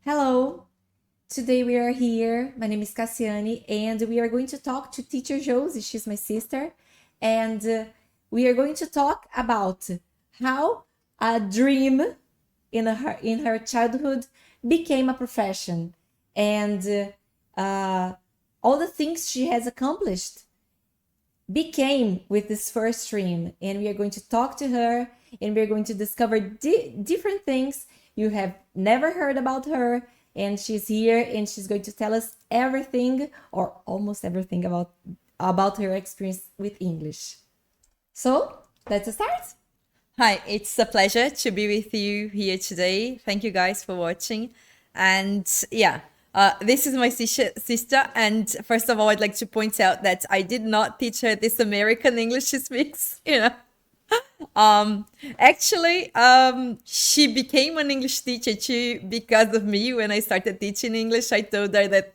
Hello, today we are here. My name is Cassiane, and we are going to talk to teacher Josie. She's my sister, and we are going to talk about how a dream in her childhood became a profession, and all the things she has accomplished became with this first dream. And we are going to talk to her, and we're going to discover different things you have never heard about her. And she's here, and she's going to tell us everything or almost everything about her experience with English. So let's start. Hi, it's a pleasure to be with you here today. Thank you guys for watching. And this is my sister. And first of all, I'd like to point out that I did not teach her this American English she speaks, she became an English teacher too because of me. When I started teaching English, I told her that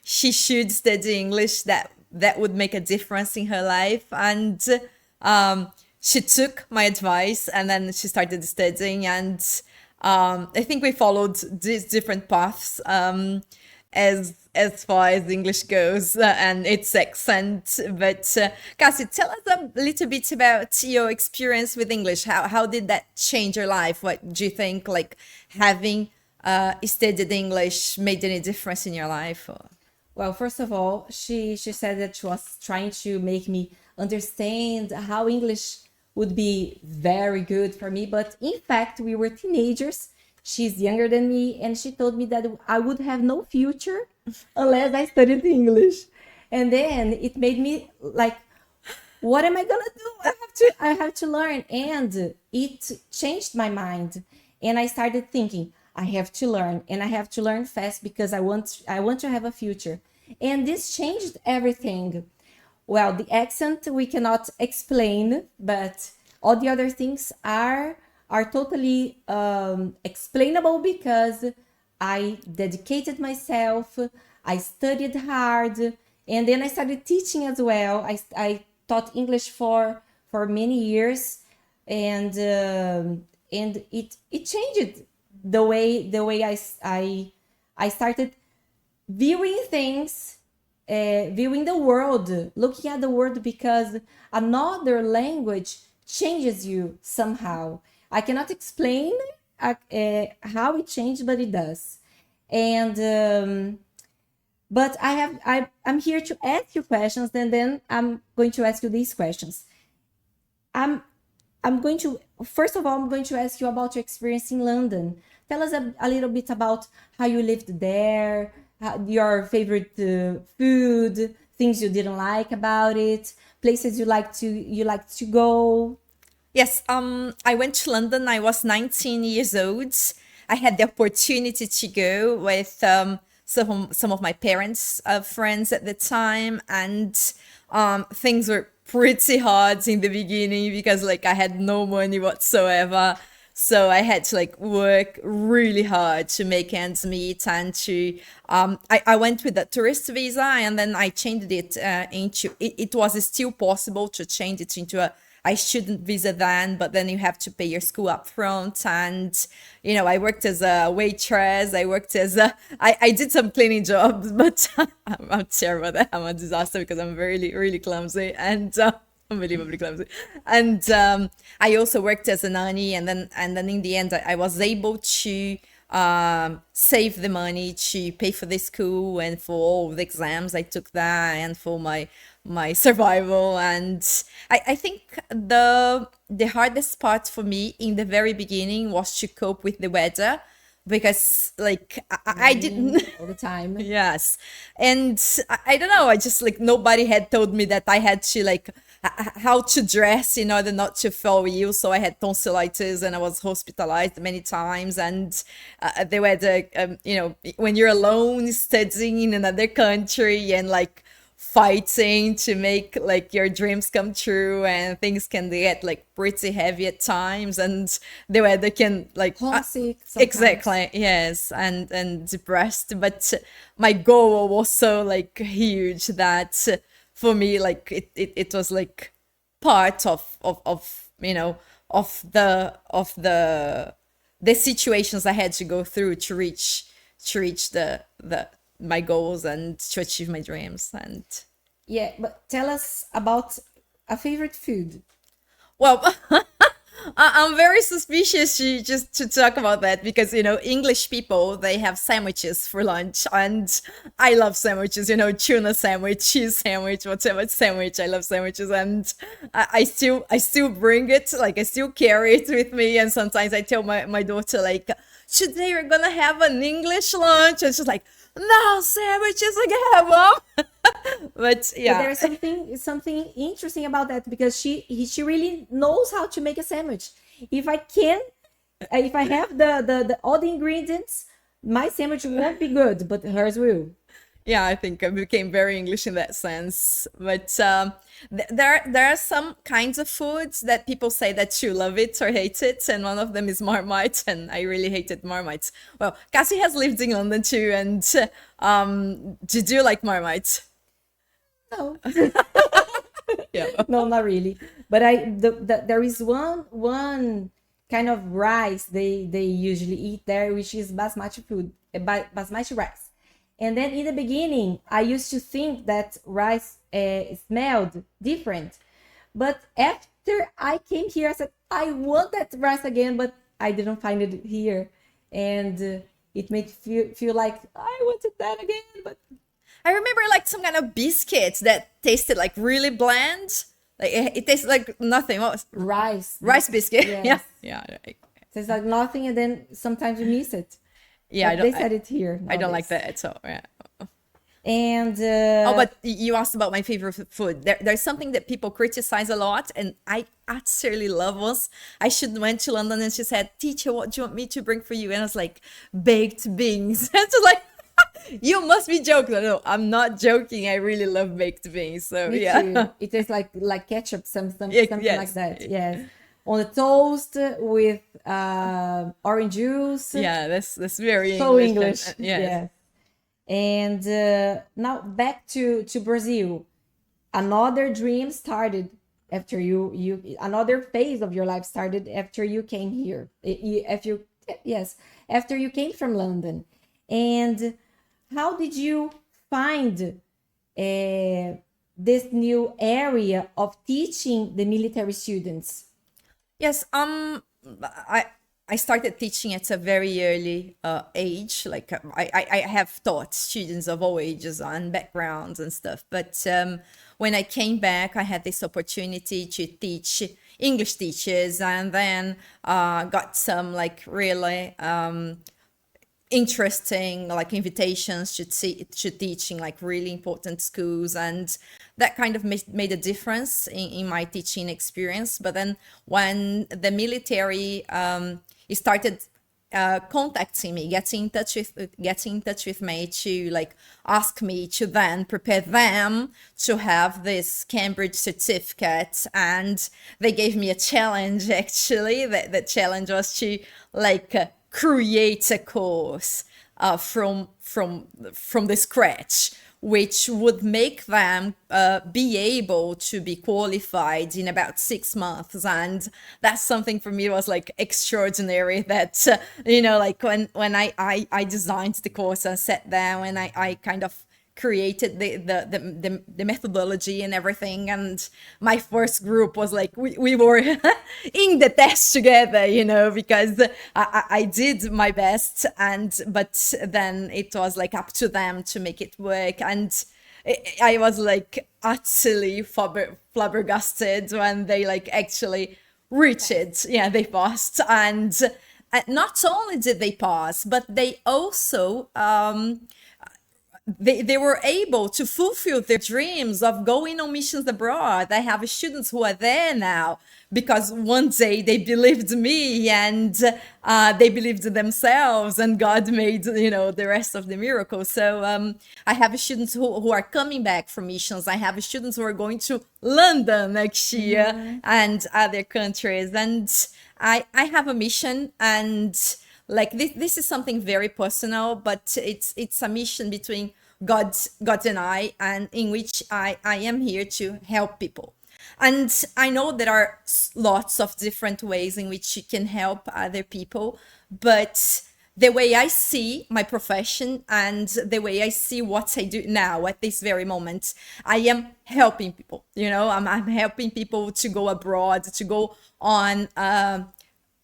she should study English, that would make a difference in her life. And she took my advice and then she started studying. And I think we followed these different paths as far as English goes and its accent. But Cassie, tell us a little bit about your experience with English. How did that change your life? What do you think having studied English made any difference in your life? Or? Well, first of all, she said that she was trying to make me understand how English would be very good for me. But in fact, we were teenagers. She's younger than me, and she told me that I would have no future unless I studied English. And then it made me like, what am I gonna do? I have to learn. And it changed my mind. And I started thinking, I have to learn, and I have to learn fast because I want to have a future. And this changed everything. Well, the accent we cannot explain, but all the other things are totally explainable because I dedicated myself, I studied hard, and then I started teaching as well. I taught English for many years, and it changed the way I started viewing things, viewing the world, looking at the world, because another language changes you somehow. I cannot explain how it changed, but it does. And but I'm here to ask you questions, and then I'm going to ask you these questions. I'm I'm going to first of all, I'm going to ask you about your experience in London. Tell us a little bit about how you lived there, your favorite food, things you didn't like about it, places you like to go. Yes, I went to London. I was 19 years old. I had the opportunity to go with some of my parents' friends at the time, and things were pretty hard in the beginning because I had no money whatsoever. So I had to work really hard to make ends meet and to I went with a tourist visa, and then I changed it into it was still possible to change it into a I student visa then, but then you have to pay your school up front. And I worked as a waitress. I worked as I did some cleaning jobs, but I'm terrible at that. I'm a disaster because I'm really really clumsy and unbelievably clumsy. And I also worked as a nanny, and then in the end I was able to save the money to pay for the school and for all the exams I took there and for my survival. And I think the hardest part for me in the very beginning was to cope with the weather, because I didn't. All the time. Yes. And I don't know, I just nobody had told me that I had to how to dress in order not to fall ill. So I had tonsillitis and I was hospitalized many times. And they were when you're alone studying in another country and fighting to make your dreams come true, and things can get pretty heavy at times, and the weather can Homesick sometimes. exactly, yes, and depressed. But my goal was so huge that for me it was part of the situations I had to go through to reach to reach the my goals and to achieve my dreams. And Yeah, but tell us about a favorite food. well, I'm very suspicious just to talk about that because, English people, they have sandwiches for lunch, and I love sandwiches, tuna sandwich, cheese sandwich, whatever sandwich. I love sandwiches, and I still bring it, like I still carry it with me. And sometimes I tell my daughter, like, today we're gonna have an English lunch, and she's like, no, sandwiches, I can have one. But But yeah. there's something interesting about that because she really knows how to make a sandwich. If I can, if I have the all the ingredients, my sandwich won't be good, but hers will. Yeah, I think I became very English in that sense. But there are some kinds of foods that people say that you love it or hate it, and one of them is Marmite, and I really hated Marmite. Well, Cassie has lived in London too, and did you like Marmite? No, Yeah. no, not really. But there is one kind of rice they usually eat there, which is basmati food, basmati rice. And then in the beginning, I used to think that rice smelled different. But after I came here, I said, I want that rice again, but I didn't find it here. And it made feel like I wanted that again. But I remember like some kind of biscuits that tasted like really bland. Like it tasted like nothing. What was rice biscuit? Yes. Yeah. Tastes like nothing, and then sometimes you miss it. Yeah, But they said it here. I don't like nowadays. that. So yeah. And Oh, but you asked about my favorite food. There's something that people criticize a lot, and I absolutely love once. I should went to London, and she said, "Teacher, what do you want me to bring for you?" And I was like, "Baked beans." And she's like, "You must be joking." No, I'm not joking. I really love baked beans. So me yeah. too. It tastes like ketchup, something like Yes. that. Yes. On the toast with orange juice. Yeah, that's very So English. English. Yes. Yes. And now back to Brazil. Another dream started after you another phase of your life started after you came here. After you came from London. And how did you find this new area of teaching the military students? Yes, I started teaching at a very early age. Like I have taught students of all ages and backgrounds and stuff. But when I came back, I had this opportunity to teach English teachers, and then got some like really interesting like invitations to teaching like really important schools, and that kind of made a difference in my teaching experience. But then when the military started contacting me, getting in touch with me to like ask me to then prepare them to have this Cambridge certificate, and they gave me a challenge. Actually, the challenge was to like create a course from the scratch, which would make them be able to be qualified in about 6 months. And that's something for me was like extraordinary, that like when I designed the course and sat down and I kind of created the methodology and everything. And my first group was like we were in the test together, because I did my best, but then it was like up to them to make it work. And I was like utterly flabbergasted when they like actually reached it. Yeah, they passed. And not only did they pass, but they also they were able to fulfill their dreams of going on missions abroad. I have students who are there now because one day they believed me, and they believed themselves, and God made the rest of the miracle. So I have students who are coming back from missions. I have students who are going to London next year and other countries. And I have a mission, and like this is something very personal, but it's a mission between God and I, and in which I am here to help people. And I know there are lots of different ways in which you can help other people, but the way I see my profession and the way I see what I do now at this very moment. I am helping people, I'm helping people to go abroad, to go on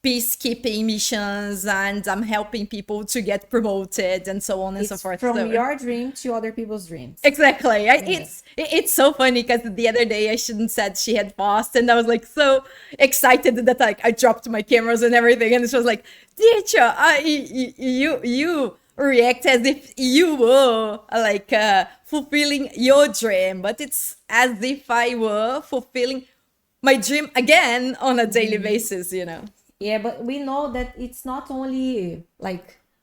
peacekeeping missions, and I'm helping people to get promoted and so on and so forth. From So, your dream to other people's dreams. exactly. It's so funny because the other day I shouldn't said she had passed, and I was like so excited that like I dropped my cameras and everything, and she was like, "Teacher, you react as if you were like fulfilling your dream, but it's as if I were fulfilling my dream again on a daily basis, Yeah, but we know that it's not only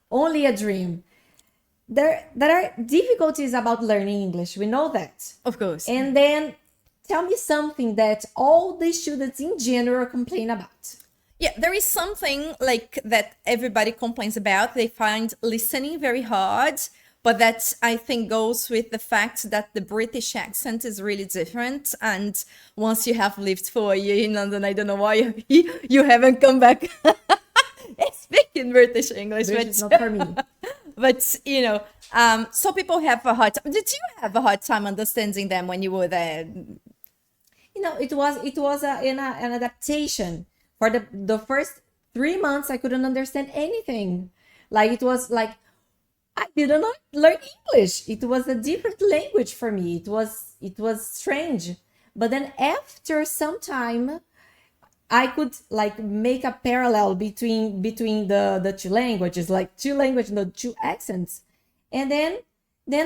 only a dream. There are difficulties about learning English. We know that. Of course. And then tell me something that all the students in general complain about. Yeah, there is something like that everybody complains about. They find listening very hard, but that I think goes with the fact that the British accent is really different. And once you have lived for a year in London, I don't know why you haven't come back speaking British English. Which is not for me. But so people have a hard time. Did you have a hard time understanding them when you were there? It was an adaptation. For the first 3 months, I couldn't understand anything. Like it was like I didn't learn English. It was a different language for me. It was strange. But then after some time, I could like make a parallel between the two languages, like two languages, the two accents. And then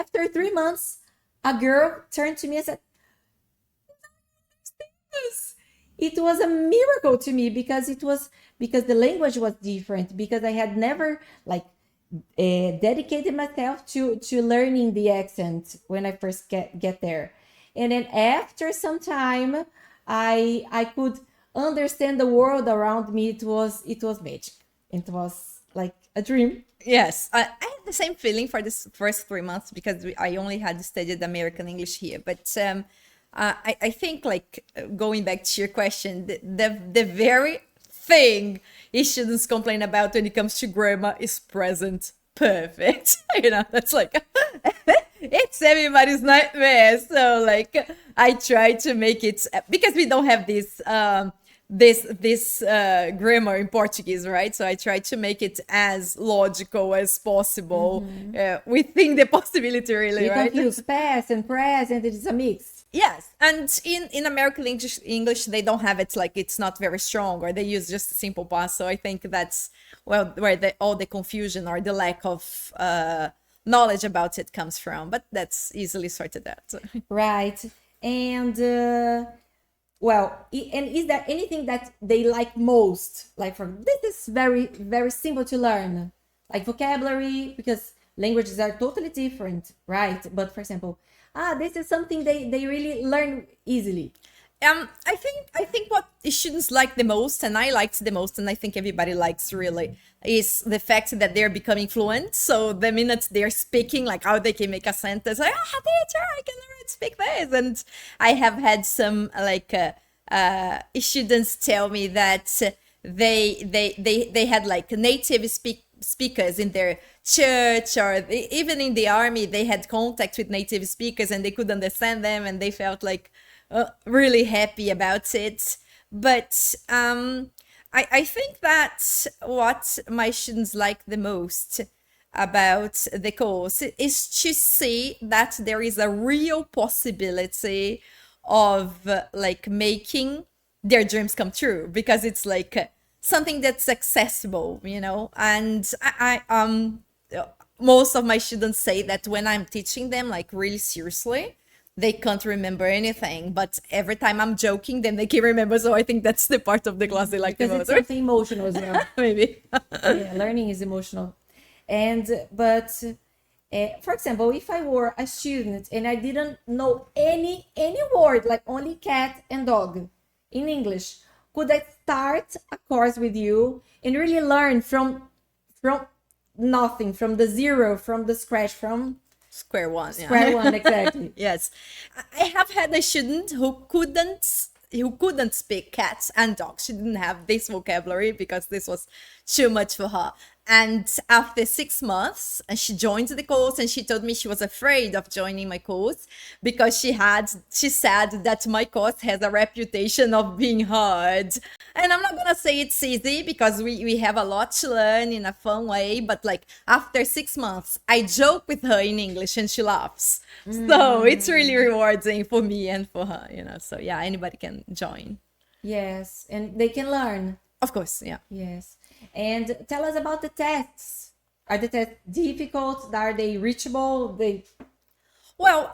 after 3 months, a girl turned to me and said, it was a miracle to me because the language was different, because I had never like dedicated myself to learning the accent when I first get there. And then after some time, I could understand the world around me. It was magic. It was like a dream. Yes, I had the same feeling for this first 3 months because I only had studied American English here. But I think like going back to your question, the very thing students complain about when it comes to grammar is present perfect. That's like it's everybody's nightmare. So like I try to make it, because we don't have this grammar in Portuguese, right? So I try to make it as logical as possible within the possibility, really, You right? confuse past and present. It is a mix. Yes, and in American English, they don't have it, like it's not very strong, or they use just simple past. So I think that's where all the confusion or the lack of knowledge about it comes from. But that's easily sorted out. Right. And and is there anything that they like most? Like this is very, very simple to learn, like vocabulary, because languages are totally different, right? But for example, this is something they really learn easily. I think what students like the most, and I liked the most, and I think everybody likes really, is the fact that they're becoming fluent. So the minute they're speaking, like how they can make a sentence, like, teacher, I can already speak this. And I have had some like students tell me that they had like native speakers in their church, or even in the army, they had contact with native speakers and they could understand them, and they felt like really happy about it. But I think that what my students like the most about the course is to see that there is a real possibility of like making their dreams come true, because it's like something that's accessible, and I most of my students say that when I'm teaching them like really seriously, they can't remember anything, but every time I'm joking, then they can remember. So I think that's the part of the class they like the Because most. it's something emotional as well. Maybe. Yeah, learning is emotional. But for example, if I were a student and I didn't know any word, like only cat and dog in English, could I start a course with you and really learn from nothing, from the zero, from the scratch, from Square one. Yeah. square one, exactly? Yes, I have had a student who couldn't speak cats and dogs. She didn't have this vocabulary because this was too much for her. And after 6 months, and she joined the course, and she told me she was afraid of joining my course because she said that my course has a reputation of being hard. And I'm not gonna say it's easy because we have a lot to learn in a fun way, but like after 6 months, I joke with her in English and she laughs. So it's really rewarding for me and for her, you know. So yeah, anybody can join. Yes, and they can learn. Of course, yeah. Yes. And tell us about the tests. Are the tests difficult? Are they reachable? Well,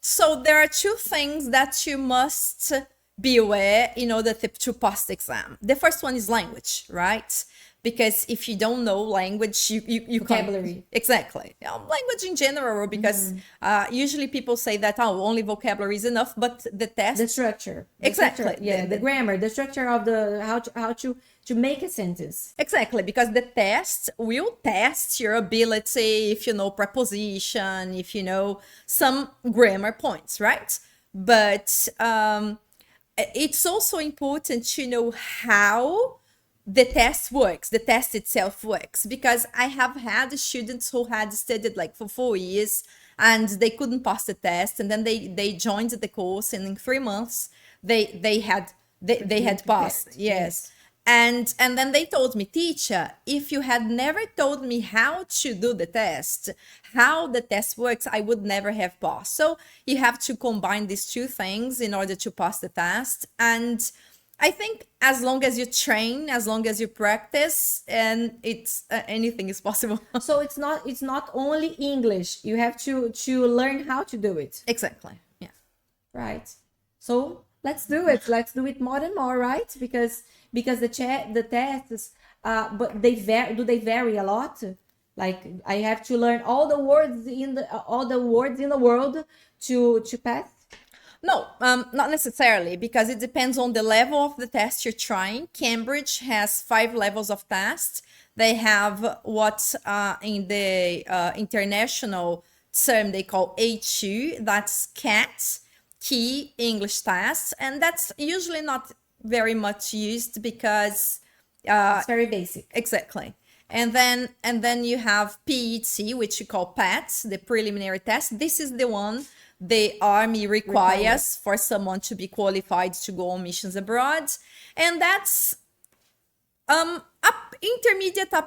so there are two things that you must be aware in order to pass the exam. The first one is language, right? Because if you don't know language, you Vocabulary. can't. Exactly. Language in general, because usually people say that, oh, only vocabulary is enough, but the test. The structure. Exactly. Yeah, the grammar, the structure of the how to make a sentence. Exactly, because the test will test your ability if you know preposition, if you know some grammar points, right? But it's also important to know how the test works, the test itself works, because I have had students who had studied like for 4 years and they couldn't pass the test, and then they joined the course, and in 3 months they had passed. Yes. And then they told me, teacher, if you had never told me how to do the test, how the test works, I would never have passed. So you have to combine these two things in order to pass the test. And I think as long as you train, as long as you practice, and it's anything is possible. So it's not only English. You have to learn how to do it. Exactly. Yeah. Right. So let's do it. Let's do it more and more, right? Because the tests, but do they vary a lot? Like I have to learn all the words in the world to pass. No, not necessarily, because it depends on the level of the test you're trying. Cambridge has 5 levels of test. They have what in the international term they call A2, that's CAT, Key English Test, and that's usually not very much used because it's very basic. Exactly. And then you have PET, which you call PAT, the preliminary test. This is the one the army requires for someone to be qualified to go on missions abroad, and that's upper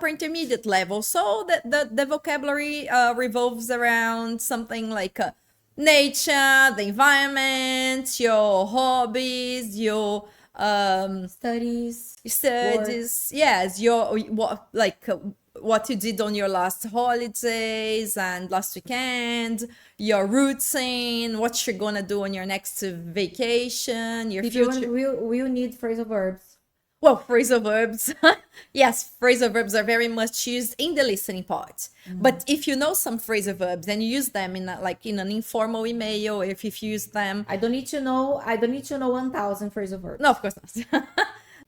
intermediate level. So the vocabulary revolves around something like nature, the environment, your hobbies, your studies, yes, your what you did on your last holidays and last weekend, your routine, what you're gonna do on your next vacation, your future. We'll need phrasal verbs. Well, phrasal verbs, yes, phrasal verbs are very much used in the listening part. But if you know some phrasal verbs and you use them in an informal email, if you use them, I don't need to know 1,000 phrasal verbs. No, of course not.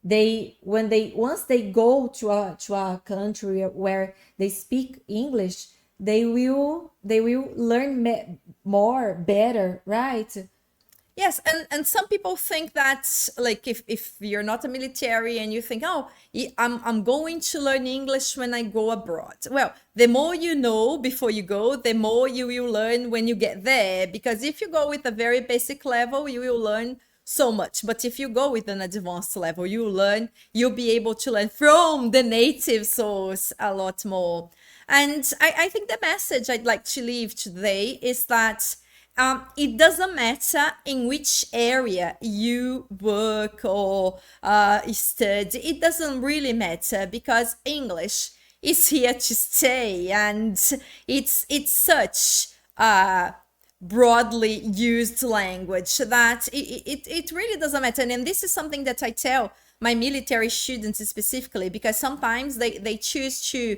Once they go to a country where they speak English, they will learn better, right? Yes, and some people think that, like, if you're not a military and you think, oh, I'm going to learn English when I go abroad. Well, the more you know before you go, the more you will learn when you get there. Because if you go with a very basic level, you will learn so much. But if you go with an advanced level, you'll be able to learn from the native source a lot more. And I think the message I'd like to leave today is that it doesn't matter in which area you work or study. It doesn't really matter, because English is here to stay, and it's such broadly used language that it really doesn't matter. And this is something that I tell my military students specifically, because sometimes they choose to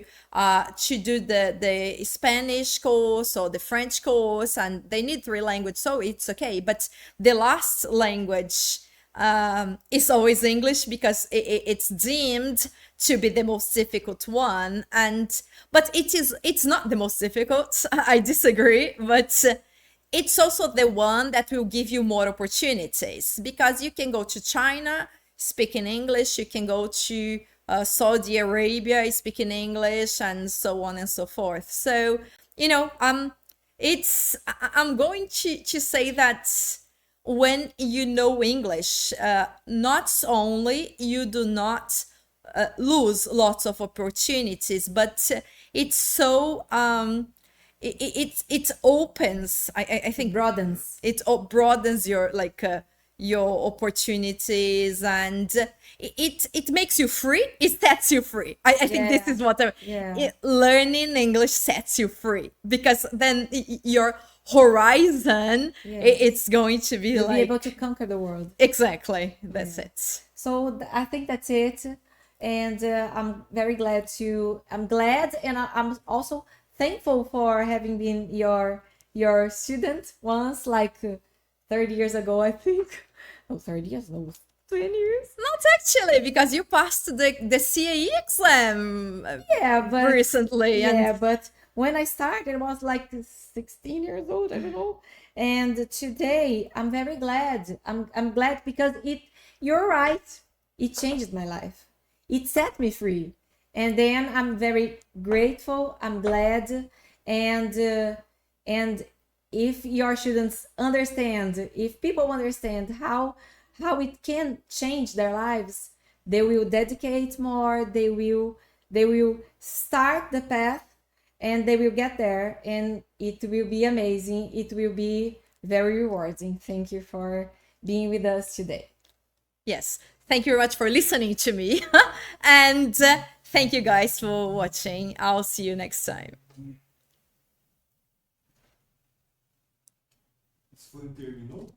do the Spanish course or the French course, and they need 3 languages, so it's okay. But the last language is always English, because it's deemed to be the most difficult one. But it's not the most difficult. I disagree, but it's also the one that will give you more opportunities, because you can go to China speaking English, you can go to Saudi Arabia speaking English, and so on and so forth. So, I'm going to say that when you know English, not only you do not lose lots of opportunities, but it's so it opens. I think Broadens. it broadens your your opportunities, and it makes you free. It sets you free. I think this Yeah. is what Yeah. learning English sets you free, because then your horizon Yeah. it's going to be You'll be like able to conquer the world. exactly that's it. So I think that's it, and I'm very glad to. I'm glad, and I'm also thankful for having been your student once, like 30 years ago, I think. Oh, 30 years, no, 20 years. Not actually, because you passed the CAE exam Yeah, but recently, yeah, and but when I started, I was like 16 years old. I don't know. And today, I'm very glad. I'm glad because it. You're right. It changed my life. It set me free, and then I'm very grateful. I'm glad, and if your students understand, if people understand how it can change their lives, they will dedicate more. They will start the path, and they will get there, and it will be amazing. It will be very rewarding. Thank you for being with us today. yes, thank you very much for listening to me, and thank you guys for watching. I'll see you next time. Isso foi um terminou?